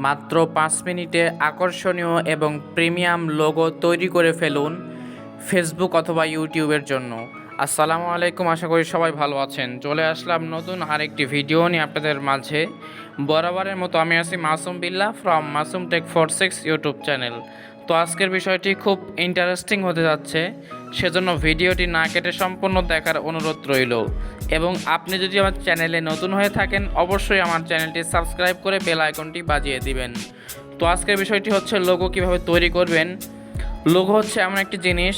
মাত্র 5 মিনিটে আকর্ষণীয় এবং প্রিমিয়াম লোগো তৈরি করে ফেলুন ফেসবুক অথবা ইউটিউবের জন্য। আসসালামু আলাইকুম, আশা করি সবাই ভালো আছেন। চলে আসলাম নতুন আরেকটি ভিডিও নিয়ে আপনাদের মাঝে। বরাবরের মতো আমি আছি Masum Billah from Masum tech 46 YouTube channel. তো আজকের বিষয়টি খুব ইন্টারেস্টিং হতে যাচ্ছে, সেজন্য ভিডিওটি না কেটে সম্পূর্ণ দেখার অনুরোধ রইল। এবং আপনি যদি আমার চ্যানেলে নতুন হয়ে থাকেন, অবশ্যই আমার চ্যানেলটি সাবস্ক্রাইব করে বেল আইকনটি বাজিয়ে দিবেন। তো আজকের বিষয়টি হচ্ছে লোগো কিভাবে তৈরি করবেন। লোগো হচ্ছে এমন একটি জিনিস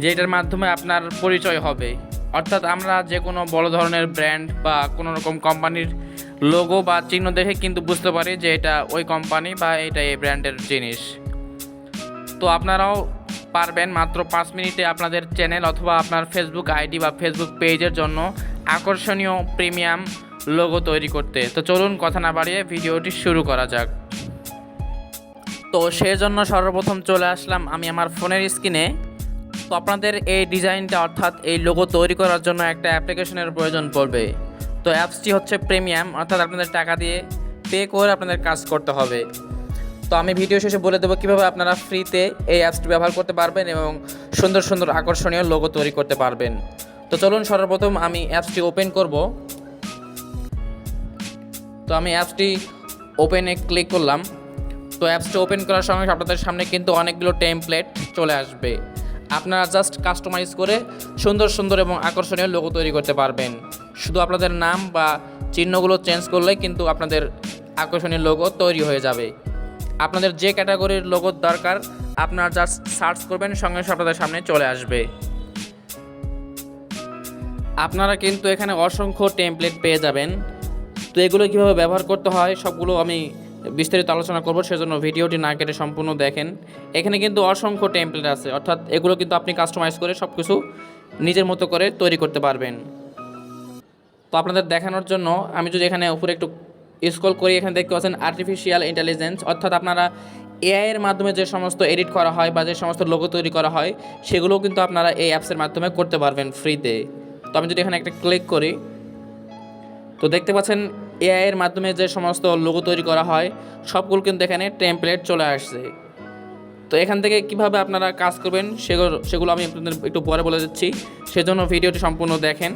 যেটার মাধ্যমে আপনার পরিচয় হবে, অর্থাৎ আমরা যে কোনো বড় ধরনের ব্র্যান্ড বা কোনো রকম কোম্পানির লোগো বা চিহ্ন দেখে কিন্তু বুঝতে পারি যে এটা ওই কোম্পানি বা এটা এই ব্র্যান্ডের জিনিস। তো আপনারাও পারবেন মাত্র 5 মিনিটে আপনাদের চ্যানেল অথবা আপনার ফেসবুক আইডি বা ফেসবুক পেজের জন্য আকর্ষণীয় প্রিমিয়াম লোগো তৈরি করতে। তো চলুন কথা না বাড়িয়ে ভিডিওটি শুরু করা যাক। তো সেজন্য সর্বপ্রথম চলে আসলাম আমি আমার ফোনের স্ক্রিনে। তো আপনাদের এই ডিজাইনটা অর্থাৎ এই লোগো তৈরি করার জন্য একটা অ্যাপ্লিকেশনের প্রয়োজন পড়বে। তো অ্যাপসটি হচ্ছে প্রিমিয়াম, অর্থাৎ আপনাদের টাকা দিয়ে পে করে আপনাদের কাজ করতে হবে। তো আমি ভিডিও শেষে বলে দেবো কীভাবে আপনারা ফ্রিতে এই অ্যাপসটি ব্যবহার করতে পারবেন এবং সুন্দর সুন্দর আকর্ষণীয় লোগো তৈরি করতে পারবেন। তো চলুন সর্বপ্রথম আমি অ্যাপসটি ওপেন করব। তো আমি অ্যাপসটি ওপেনে ক্লিক করলাম। তো অ্যাপসটি ওপেন করার সঙ্গে আপনাদের সামনে কিন্তু অনেকগুলো টেমপ্লেট চলে আসবে। আপনারা জাস্ট কাস্টমাইজ করে সুন্দর সুন্দর এবং আকর্ষণীয় লোগো তৈরি করতে পারবেন। শুধু আপনাদের নাম বা চিহ্নগুলো চেঞ্জ করলেই কিন্তু আপনাদের আকর্ষণীয় লোগো তৈরি হয়ে যাবে। আপনাদের যে ক্যাটাগরির লোগো দরকার আপনারা জাস্ট সার্চ করবেন, সঙ্গে সঙ্গে আপনাদের সামনে চলে আসবে। আপনারা কিন্তু এখানে অসংখ্য টেমপ্লেট পেয়ে যাবেন। তো এগুলো কীভাবে ব্যবহার করতে হয় সবগুলো আমি বিস্তারিত আলোচনা করব, সেজন্য ভিডিওটি না কেটে সম্পূর্ণ দেখেন। এখানে কিন্তু অসংখ্য টেমপ্লেট আছে, অর্থাৎ এগুলো কিন্তু আপনি কাস্টমাইজ করে সব কিছু নিজের মতো করে তৈরি করতে পারবেন। তো আপনাদের দেখানোর জন্য আমি যদি এখানে উপরে একটু স্ক্রল করি, এখানে দেখতে পাচ্ছেন আর্টিফিশিয়াল ইন্টেলিজেন্স, অর্থাৎ আপনারা এআই এর মাধ্যমে যে সমস্ত এডিট করা হয় বা যে সমস্ত লোগো তৈরি করা হয় সেগুলোও কিন্তু আপনারা এই অ্যাপসের মাধ্যমে করতে পারবেন ফ্রিতে। তো আমি যদি এখানে একটা ক্লিক করি, তো দেখতে পাচ্ছেন এআই এর মাধ্যমে যে সমস্ত লোগো তৈরি করা হয় সবগুলো কিন্তু এখানে টেমপ্লেট চলে আসছে। তো এখান থেকে কিভাবে আপনারা কাজ করবেন সেগুলো আমি আপনাদের একটু পরে বলে দিচ্ছি, সেজন্য ভিডিওটি সম্পূর্ণ দেখেন।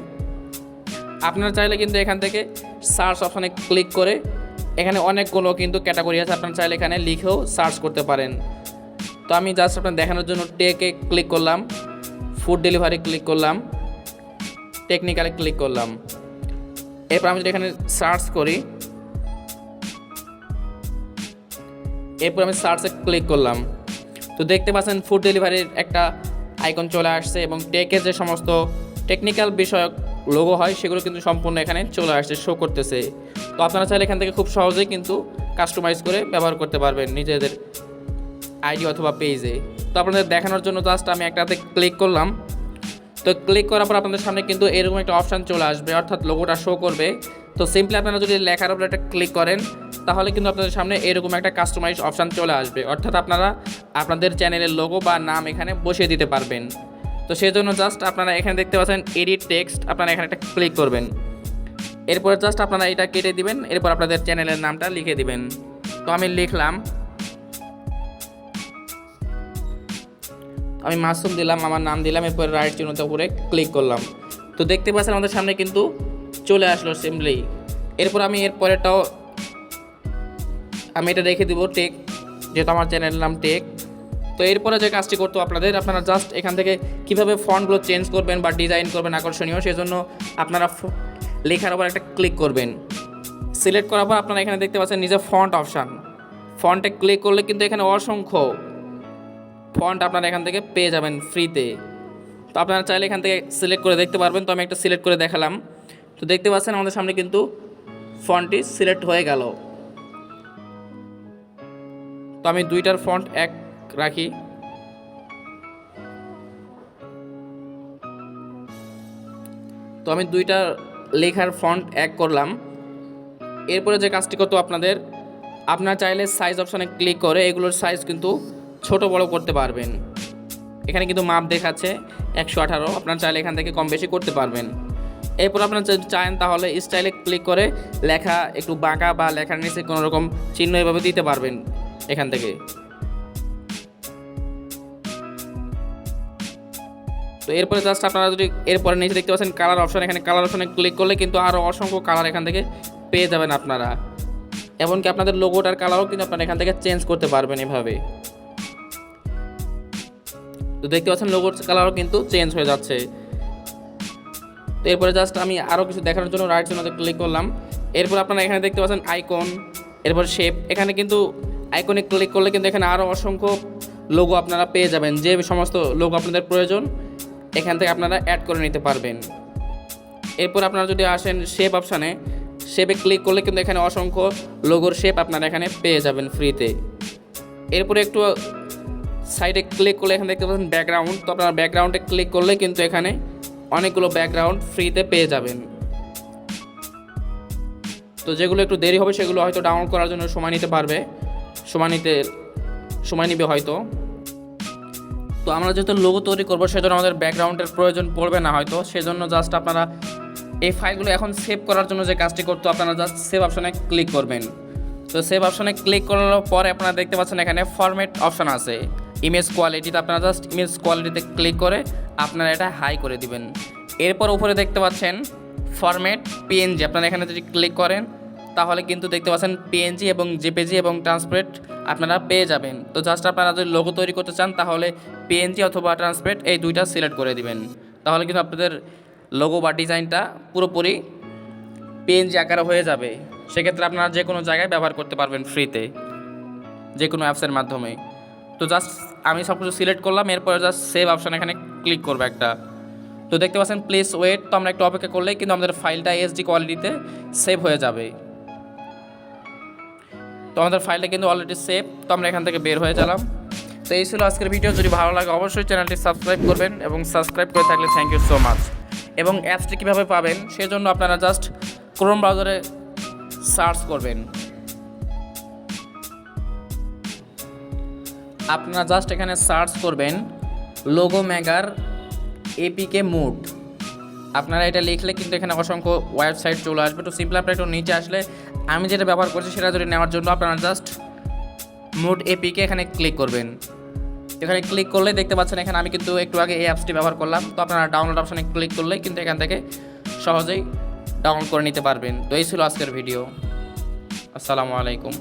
আপনারা চাইলে কিন্তু এখান থেকে সার্চ অপশানে ক্লিক করে এখানে অনেকগুলো কিন্তু ক্যাটাগরি আছে, আপনারা চাইলে এখানে লিখেও সার্চ করতে পারেন। তো আমি জাস্ট আপনার দেখানোর জন্য টেকে ক্লিক করলাম, ফুড ডেলিভারি ক্লিক করলাম, টেকনিক্যালে ক্লিক করলাম। এরপর আমি যদি এখানে সার্চ করি, এরপর আমি সার্চে ক্লিক করলাম। তো দেখতে পাচ্ছেন ফুড ডেলিভারির একটা আইকন চলে আসছে এবং টেকের যে সমস্ত টেকনিক্যাল বিষয়ক লোগো হয় সেগুলো কিন্তু সম্পূর্ণ এখানে চলে আসছে, শো করতেছে। তো আপনারা চাইলে এখান থেকে খুব সহজেই কিন্তু কাস্টমাইজ করে ব্যবহার করতে পারবেন নিজেদের আইডি অথবা পেজে। তো আপনাদের দেখানোর জন্য জাস্ট আমি একটাতে ক্লিক করলাম। তো ক্লিক করার পর আপনাদের সামনে কিন্তু এরকম একটা অপশান চলে আসবে, অর্থাৎ লোগোটা শো করবে। তো সিম্পলি আপনারা যদি লেখার উপরে একটা ক্লিক করেন তাহলে কিন্তু আপনাদের সামনে এরকম একটা কাস্টমাইজ অপশান চলে আসবে, অর্থাৎ আপনারা আপনাদের চ্যানেলের লোগো বা নাম এখানে বসিয়ে দিতে পারবেন। তো সেই জন্য জাস্ট আপনারা এখানে দেখতে পাচ্ছেন এডিট টেক্সট, আপনারা এখানে একটা ক্লিক করবেন। এরপরে জাস্ট আপনারা এটা কেটে দিবেন, এরপর আপনাদের চ্যানেলের নামটা লিখে দিবেন। তো আমি লিখলাম, আমি মাসুম দিলাম, আমার নাম দিলাম, এরপর রাইট চিহ্নতে উপরে ক্লিক করলাম। তো দেখতে পাচ্ছেন আমাদের সামনে কিন্তু চলে আসলো সিম্পলি। এরপর আমি এরপরেরটাও আমি এটা রেখে দিব টেক, যেহেতু আমার চ্যানেলের নাম টেক। তো এরপরে যে কাজটি করতে আপনারা জাস্ট এখান থেকে কীভাবে ফন্টগুলো চেঞ্জ করবেন বা ডিজাইন করবেন আকর্ষণীয়, সেজন্য আপনারা লেখার উপর একটা ক্লিক করবেন। সিলেক্ট করার পর আপনারা এখানে দেখতে পাচ্ছেন নিজে ফন্ট অপশান, ফন্টে ক্লিক করলে কিন্তু এখানে অসংখ্য ফন্ট আপনারা এখান থেকে পেয়ে যাবেন ফ্রিতে। তো আপনারা চাইলে এখান থেকে সিলেক্ট করে দেখতে পারবেন। তো আমি একটা সিলেক্ট করে দেখালাম। তো দেখতে পাচ্ছেন আমাদের সামনে কিন্তু ফন্টটি সিলেক্ট হয়ে গেল। তো আমি দুইটার ফন্ট এক রাখি। তো আমি দুইটা লেখার ফন্ট এক করলাম। এরপরে যে কাজটি করতে আপনারা চাইলে সাইজ অপশানে ক্লিক করে এগুলোর সাইজ কিন্তু ছোট বড় করতে পারবেন। এখানে কিন্তু মাপ দেখাচ্ছে 118, আপনারা চাইলে এখান থেকে কম বেশি করতে পারবেন। এরপর আপনারা যদি চান তাহলে স্টাইলে ক্লিক করে লেখা একটু বাঁকা বা লেখার নিচে কোনো রকম চিহ্ন এভাবে দিতে পারবেন এখান থেকে। তো এরপরে জাস্ট আপনারা যদি এরপরে নিচে দেখতে পাচ্ছেন কালার অপশন, এখানে কালার অপশনে ক্লিক করলে কিন্তু আরও অসংখ্য কালার এখান থেকে পেয়ে যাবেন আপনারা। এমনকি আপনাদের লোগোটার কালারও কিন্তু আপনারা এখান থেকে চেঞ্জ করতে পারবেন এভাবে। তো দেখতে পাচ্ছেন লোগোর কালারও কিন্তু চেঞ্জ হয়ে যাচ্ছে। তো এরপরে জাস্ট আমি আরও কিছু দেখানোর জন্য রাইট জন্য ক্লিক করলাম। এরপর আপনারা এখানে দেখতে পাচ্ছেন আইকন, এরপর শেপ। এখানে কিন্তু আইকনে ক্লিক করলে কিন্তু এখানে আরও অসংখ্য লোগো আপনারা পেয়ে যাবেন। যে সমস্ত লোগো আপনাদের প্রয়োজন এখান থেকে আপনারা অ্যাড করে নিতে পারবেন। এরপর আপনারা যদি আসেন শেপ অপশানে, শেপে ক্লিক করলে কিন্তু এখানে অসংখ্য লোগোর শেপ আপনারা এখানে পেয়ে যাবেন ফ্রিতে। এরপরে একটু সাইডে ক্লিক করলে এখানে দেখতে পাচ্ছেন ব্যাকগ্রাউন্ড। তো আপনারা ব্যাকগ্রাউন্ডে ক্লিক করলে কিন্তু এখানে অনেকগুলো ব্যাকগ্রাউন্ড ফ্রিতে পেয়ে যাবেন। তো যেগুলো একটু দেরি হবে সেগুলো হয়তো ডাউনলোড করার জন্য সময় নিবে হয়তো। তো আমরা যেহেতু লোগো তৈরি করবো সেজন্য আমাদের ব্যাকগ্রাউন্ডের প্রয়োজন পড়বে না হয়তো, সেজন্য জাস্ট আপনারা এই ফাইলগুলো এখন সেভ করার জন্য যে কাজটি করতে আপনারা জাস্ট সেভ অপশনে ক্লিক করবেন। তো সেভ অপশনে ক্লিক করার পরে আপনারা দেখতে পাচ্ছেন এখানে ফরম্যাট অপশন আছে, ইমেজ কোয়ালিটিতে আপনারা জাস্ট ইমেজ কোয়ালিটিতে ক্লিক করে আপনারা এটা হাই করে দিবেন। এরপর উপরে দেখতে পাচ্ছেন ফরম্যাট পিএনজি, আপনারা এখানে যদি ক্লিক করেন তাহলে কিন্তু দেখতে পাচ্ছেন পিএনজি এবং জেপিজি এবং ট্রান্সপারেন্ট আপনারা পেয়ে যাবেন। তো জাস্ট আপনারা যদি লোগো তৈরি করতে চান তাহলে পিএনজি অথবা ট্রান্সপারেন্ট এই দুইটা সিলেক্ট করে দিবেন, তাহলে কিন্তু আপনাদের লোগো বা ডিজাইনটা পুরোপুরি পিএনজি আকারে হয়ে যাবে। সেক্ষেত্রে আপনারা যে কোনো জায়গায় ব্যবহার করতে পারবেন ফ্রিতে, যে কোনো অ্যাপসের মাধ্যমে। তো জাস্ট আমি সব কিছু সিলেক্ট করলাম, এরপরে জাস্ট সেভ অপশান এখানে ক্লিক করবো একটা। তো দেখতে পাচ্ছেন প্লিজ ওয়েট। তো আমরা একটু অপেক্ষা করলেই কিন্তু আমাদের ফাইলটা এইচডি কোয়ালিটিতে সেভ হয়ে যাবে। তো আমাদের ফাইলটা কিন্তু অলরেডি সেভ। তো আমরা এখান থেকে বের হয়ে গেলাম। তো এই ছিল আজকের ভিডিও। যদি ভালো লাগে অবশ্যই চ্যানেলটি সাবস্ক্রাইব করবেন, এবং সাবস্ক্রাইব করে থাকলে থ্যাংক ইউ সো মাচ। এবং অ্যাপসটি কীভাবে পাবেন সেজন্য আপনারা জাস্ট ক্রোম ব্রাউজারে সার্চ করবেন। আপনারা জাস্ট এখানে সার্চ করবেন লোগো মেকার এপিকে মুড। আপনারা এটা লিখলে কিন্তু এখানে অসংখ্য ওয়েবসাইট চলে আসবে। তো সিম্পলি আপনারা একটু নিচে আসলে আমি যেটা ব্যবহার করছি সেটা যদি নেওয়ার জন্য আপনারা জাস্ট মুড এপিকে এখানে ক্লিক করবেন। এখানে ক্লিক করলে দেখতে পাচ্ছেন এখানে আমি কিন্তু একটু আগে এই অ্যাপসটি ব্যবহার করলাম। তো আপনারা ডাউনলোড অপশানে ক্লিক করলে কিন্তু এখান থেকে সহজেই ডাউনলোড করে নিতে পারবেন। তো এই ছিল আজকের ভিডিও। আসসালামু আলাইকুম।